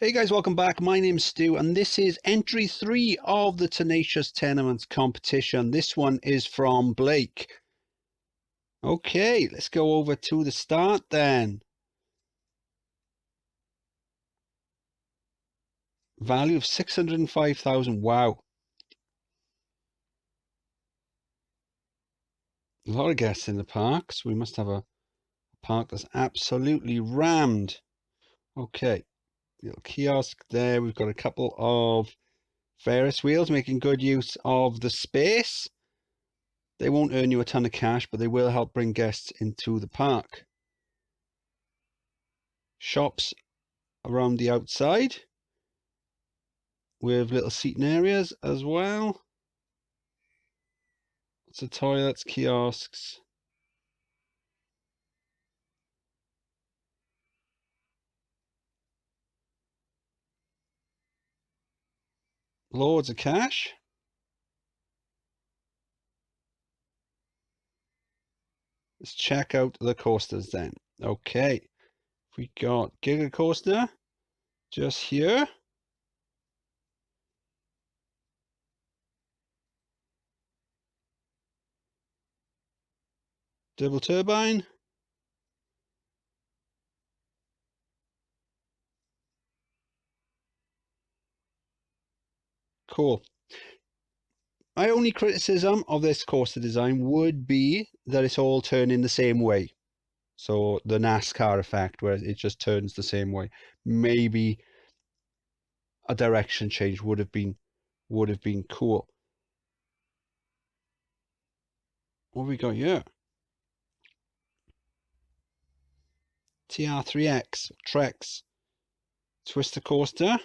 Hey guys, welcome back. My name's Stu, and this is entry 3 of the Tenacious Tenements Competition. This one is from Blake. Okay, let's go over to the start then. Value of 605,000. Wow. A lot of guests in the park, so we must have a park that's absolutely rammed. Okay, little kiosk there. We've got a couple of Ferris wheels making good use of the space. They won't earn you a ton of cash, but they will help bring guests into the park. Shops around the outside with little seating areas as well. Lots of toilets, kiosks. Loads of cash. Let's check out the coasters then. Okay, we got Giga Coaster just here. Double turbine. Cool. My only criticism of this coaster design would be that it's all turning the same way. So the NASCAR effect where it just turns the same way. Maybe a direction change would have been cool. What have we got here? TR3X, Trex, Twister Coaster,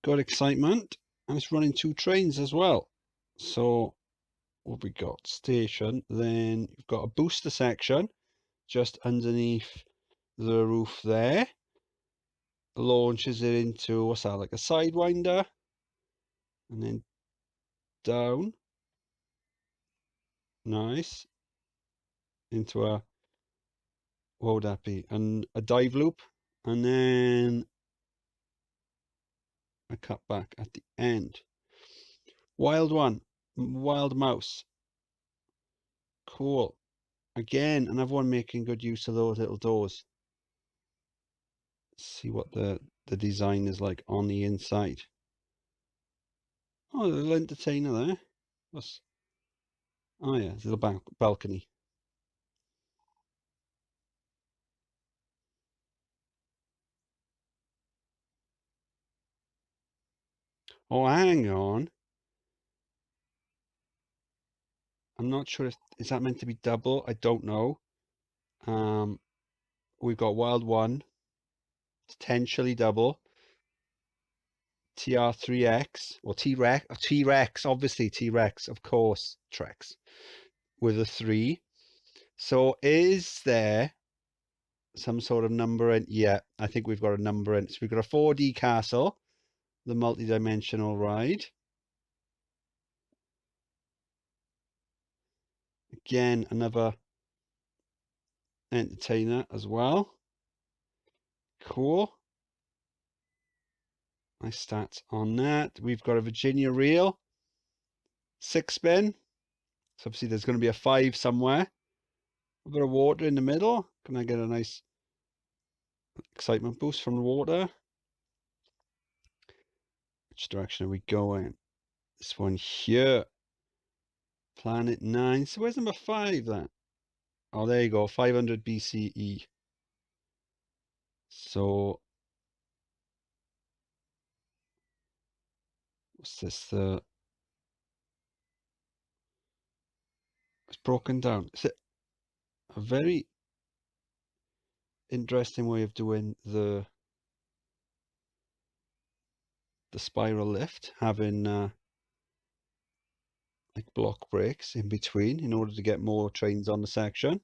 got excitement, and it's running 2 trains as well. So what we got? Station, then you've got a booster section just underneath the roof there. Launches it into, what's that, like a sidewinder, and then down. Nice. Into a, what would that be? And a dive loop, and then a cut back at the end. Wild one, wild mouse. Cool. Again, another one making good use of those little doors. Let's see what the design is like on the inside. Oh, a little entertainer there. What's, oh yeah, it's a little balcony. Oh, hang on. I'm not sure if is that meant to be double. I don't know. Um, we've got Wild One, potentially double. TR3X or T-Rex, obviously T-Rex, of course, Trex with a 3. So is there some sort of number in? Yeah, I think we've got a number in. So we've got a 4D castle, the multi-dimensional ride. Again, another entertainer as well. Cool. Nice stats on that. We've got a Virginia reel, 6 spin. So obviously there's going to be a 5 somewhere. A bit of water in the middle. Can I get a nice excitement boost from the water? Which direction are we going? This one here. Planet 9. So where's number 5 then? Oh, there you go. 500 BCE. So what's this? It's broken down. Is it a very interesting way of doing the spiral lift, having like block breaks in between in order to get more trains on the section.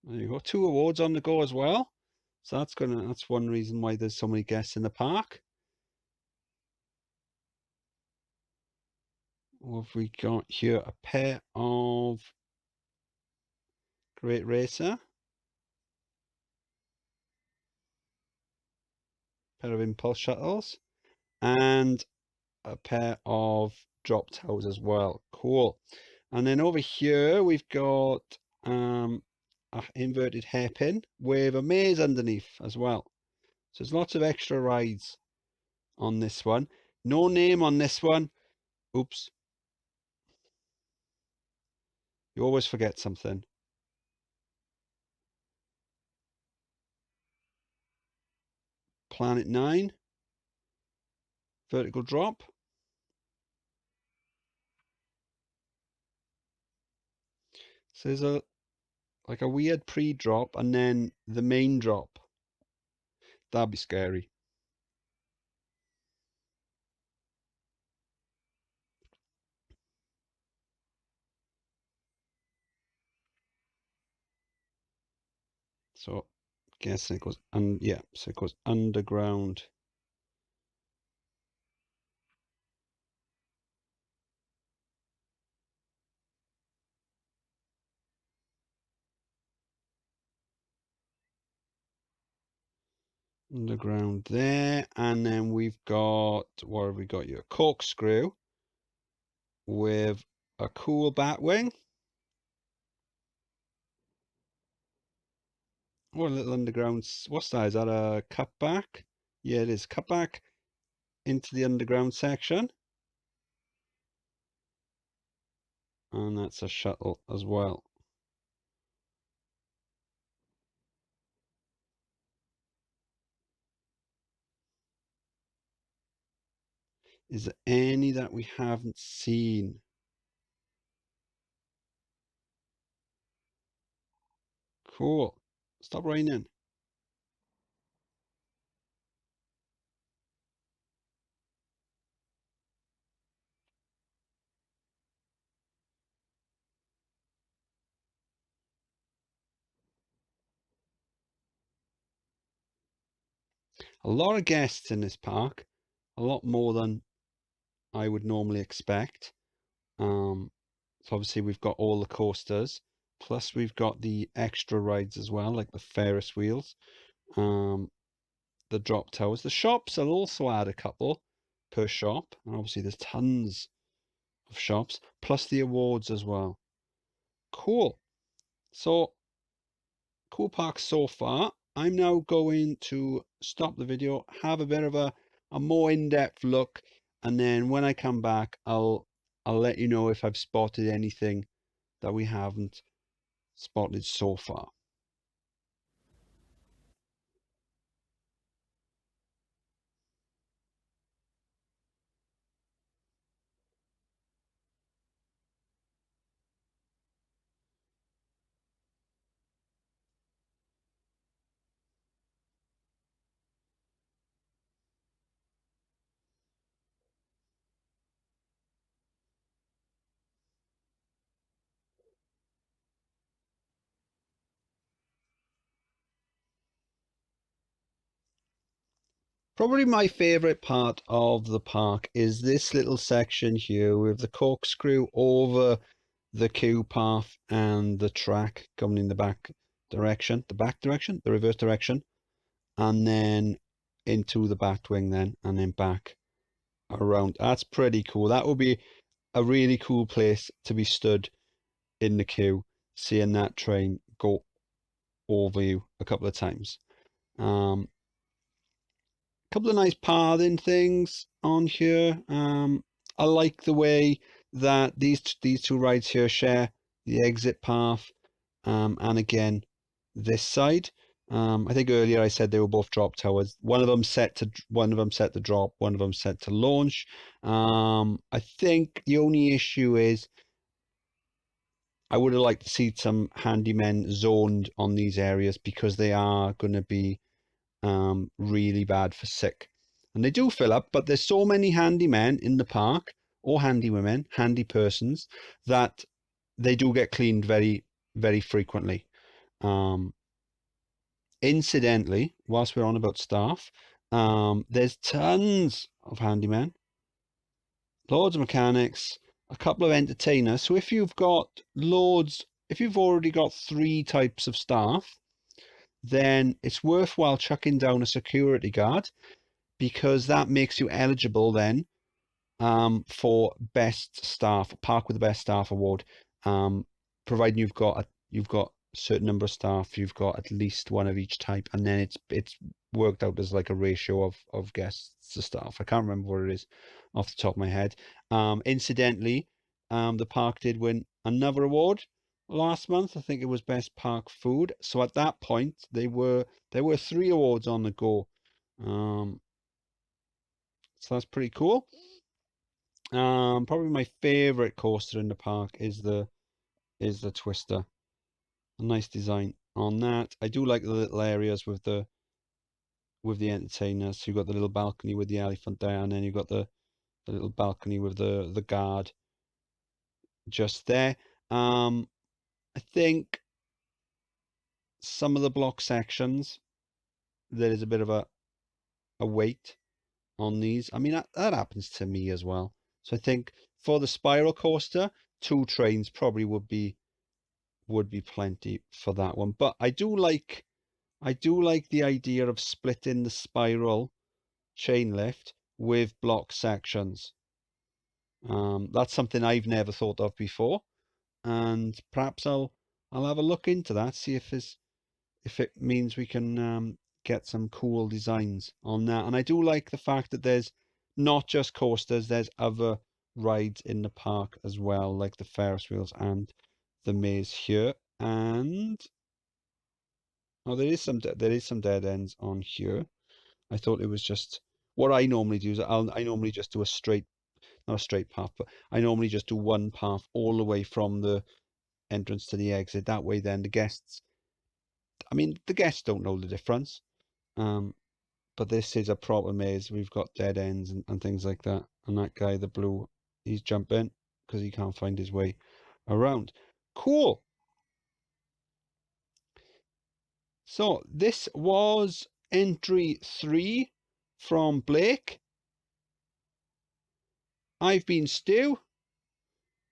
There you go. 2 awards on the go as well. So that's one reason why there's so many guests in the park. What have we got here? A pair of Great Racer. Pair of impulse shuttles. And a pair of drop towers as well. Cool. And then over here we've got an inverted hairpin with a maze underneath as well. So there's lots of extra rides on this one. No name on this one. Oops. You always forget something. Planet 9. Vertical drop. So there's a like a weird pre-drop and then the main drop. That'd be scary. So guessing it goes so it goes underground. Underground there, and then we've got, what have we got here? Corkscrew with a cool bat wing. What a little underground, what's that? Is that a cutback? Yeah, it is cutback into the underground section. And that's a shuttle as well. Is there any that we haven't seen? Cool. Stop raining. A lot of guests in this park, a lot more than I would normally expect. So obviously we've got all the coasters, plus we've got the extra rides as well, like the Ferris wheels, the drop towers. The shops, I'll also add a couple per shop, and obviously there's tons of shops, plus the awards as well. Cool. So, cool park so far. I'm now going to stop the video, have a bit of a more in-depth look, and then when I come back, I'll let you know if I've spotted anything that we haven't spotted so far. Probably my favorite part of the park is this little section here with the corkscrew over the queue path and the track coming in the the reverse direction, and then into the Batwing then, and then back around. That's pretty cool. That would be a really cool place to be stood in the queue, seeing that train go over you a couple of times. Couple of nice pathing things on here. I like the way that these two rides here share the exit path, and again this side. I think earlier I said they were both drop towers. One of them set to drop, one of them set to launch. I think the only issue is I would have liked to see some handymen zoned on these areas because they are going to be really bad for sick. And they do fill up, but there's so many handymen in the park, or handy women, handy persons, that they do get cleaned very, very frequently. Incidentally, whilst we're on about staff, there's tons of handymen, loads of mechanics, a couple of entertainers. So if you've got if you've already got 3 types of staff, then it's worthwhile chucking down a security guard, because that makes you eligible then for best staff, park with the best staff award, providing you've got a certain number of staff, you've got at least one of each type, and then it's worked out as like a ratio of guests to staff. I can't remember what it is off the top of my head. Incidentally, the park did win another award last month. I think it was best park food. So at that point, there were 3 awards on the go. So that's pretty cool. Probably my favorite coaster in the park is the Twister. A nice design on that. I do like the little areas with the entertainers. So you've got the little balcony with the elephant there, and then you've got the little balcony with the guard just there. I think some of the block sections, there is a bit of a weight on these. I mean, that happens to me as well. So I think for the spiral coaster, 2 trains probably would be plenty for that one. But I do like the idea of splitting the spiral chain lift with block sections. That's something I've never thought of before, and perhaps I'll have a look into that, see if it means we can get some cool designs on that. And I do like the fact that there's not just coasters, there's other rides in the park as well, like the Ferris wheels and the maze here. And oh, there is some dead ends on here. I thought it was just what I normally do is I normally just do not a straight path, but I normally just do one path all the way from the entrance to the exit. That way, then the guests don't know the difference. But this is a proper maze. We've got dead ends and things like that. And that guy, the blue, he's jumping because he can't find his way around. Cool. So this was entry 3 from Blake. I've been Stu.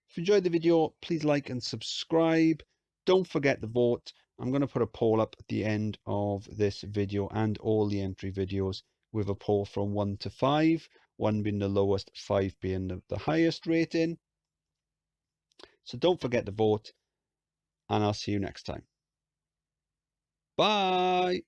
If you enjoyed the video, please like and subscribe. Don't forget to vote. I'm going to put a poll up at the end of this video and all the entry videos with a poll from 1 to 5, 1 being the lowest, 5 being the highest rating. So don't forget to vote, and I'll see you next time. Bye.